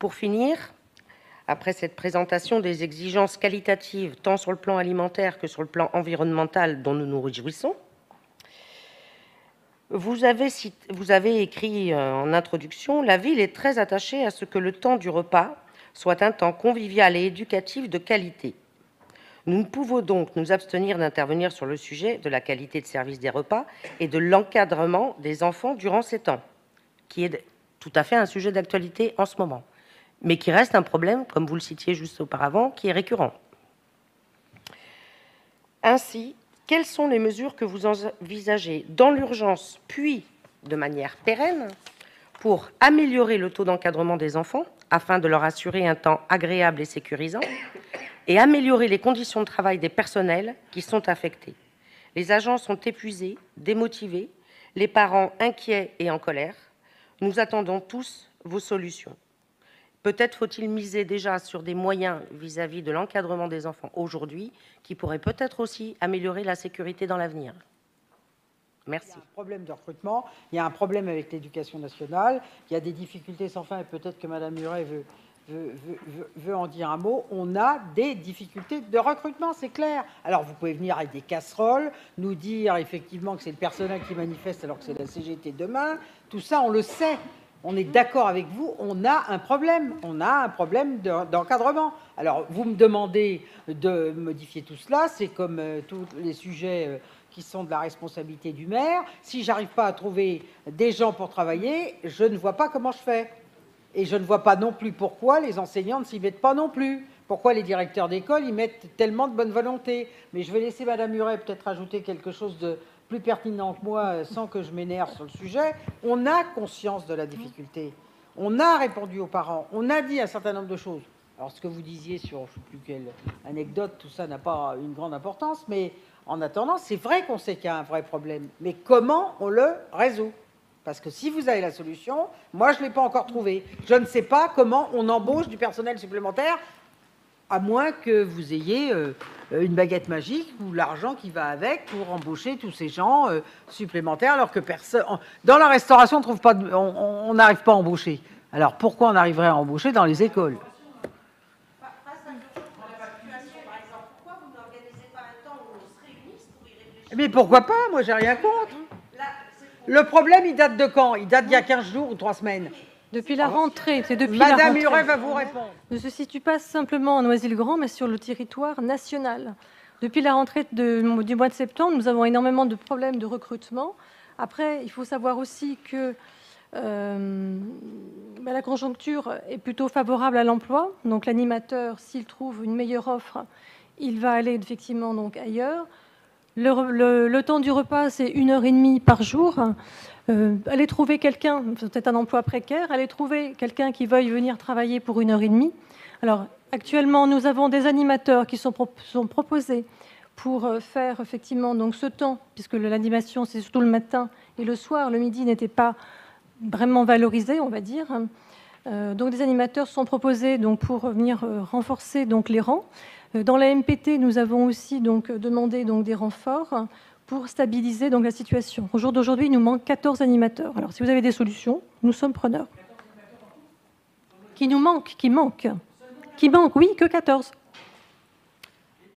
Pour finir, après cette présentation des exigences qualitatives, tant sur le plan alimentaire que sur le plan environnemental, dont nous nous réjouissons, vous avez écrit en introduction: la ville est très attachée à ce que le temps du repas soit un temps convivial et éducatif de qualité. Nous ne pouvons donc nous abstenir d'intervenir sur le sujet de la qualité de service des repas et de l'encadrement des enfants durant ces temps, qui est tout à fait un sujet d'actualité en ce moment, mais qui reste un problème, comme vous le citiez juste auparavant, qui est récurrent. Ainsi, quelles sont les mesures que vous envisagez dans l'urgence, puis de manière pérenne, pour améliorer le taux d'encadrement des enfants, afin de leur assurer un temps agréable et sécurisant, et améliorer les conditions de travail des personnels qui sont affectés? Les agents sont épuisés, démotivés, les parents inquiets et en colère. Nous attendons tous vos solutions. Peut-être faut-il miser déjà sur des moyens vis-à-vis de l'encadrement des enfants aujourd'hui, qui pourraient peut-être aussi améliorer la sécurité dans l'avenir. Merci. Il y a un problème de recrutement, il y a un problème avec l'éducation nationale, il y a des difficultés sans fin, et peut-être que Mme Muret veut en dire un mot. On a des difficultés de recrutement, c'est clair. Alors, vous pouvez venir avec des casseroles, nous dire effectivement que c'est le personnel qui manifeste alors que c'est la CGT demain. Tout ça, on le sait. On est d'accord avec vous, on a un problème. On a un problème d'encadrement. Alors, vous me demandez de modifier tout cela. C'est comme tous les sujets qui sont de la responsabilité du maire. Si j'arrive pas à trouver des gens pour travailler, je ne vois pas comment je fais. Et je ne vois pas non plus pourquoi les enseignants ne s'y mettent pas non plus. Pourquoi les directeurs d'école y mettent tellement de bonne volonté. Mais je vais laisser Mme Muret peut-être ajouter quelque chose de plus pertinent que moi, sans que je m'énerve sur le sujet. On a conscience de la difficulté. On a répondu aux parents. On a dit un certain nombre de choses. Alors, ce que vous disiez sur, je ne sais plus quelle anecdote, tout ça n'a pas une grande importance, mais en attendant, c'est vrai qu'on sait qu'il y a un vrai problème. Mais comment on le résout? Parce que si vous avez la solution, moi, je ne l'ai pas encore trouvée. Je ne sais pas comment on embauche du personnel supplémentaire, à moins que vous ayez une baguette magique ou l'argent qui va avec pour embaucher tous ces gens supplémentaires, alors que personne... Dans la restauration, on n'arrive pas à embaucher. Alors, pourquoi on arriverait à embaucher dans les écoles? Mais pourquoi pas? Moi, j'ai rien contre. Le problème, il date de quand? Il date d'il y a 15 jours ou 3 semaines. Depuis la rentrée, c'est depuis la rentrée. Madame Muret va vous répondre. Ne se situe pas simplement à Noisy-le-Grand, mais sur le territoire national. Depuis la rentrée du mois de septembre, nous avons énormément de problèmes de recrutement. Après, il faut savoir aussi que la conjoncture est plutôt favorable à l'emploi. Donc l'animateur, s'il trouve une meilleure offre, il va aller effectivement donc ailleurs. Le temps du repas, c'est 1h30 par jour. Aller trouver quelqu'un, peut-être un emploi précaire, aller trouver quelqu'un qui veuille venir travailler pour 1h30. Alors, actuellement, nous avons des animateurs qui sont proposés pour faire effectivement donc ce temps, puisque l'animation, c'est surtout le matin et le soir. Le midi n'était pas vraiment valorisé, on va dire. Donc, des animateurs sont proposés donc, pour venir renforcer donc, les rangs. Dans la MPT, nous avons aussi donc, demandé donc, des renforts pour stabiliser donc, la situation. Au jour d'aujourd'hui, il nous manque 14 animateurs. Alors, si vous avez des solutions, nous sommes preneurs. Qui manque, oui, que 14.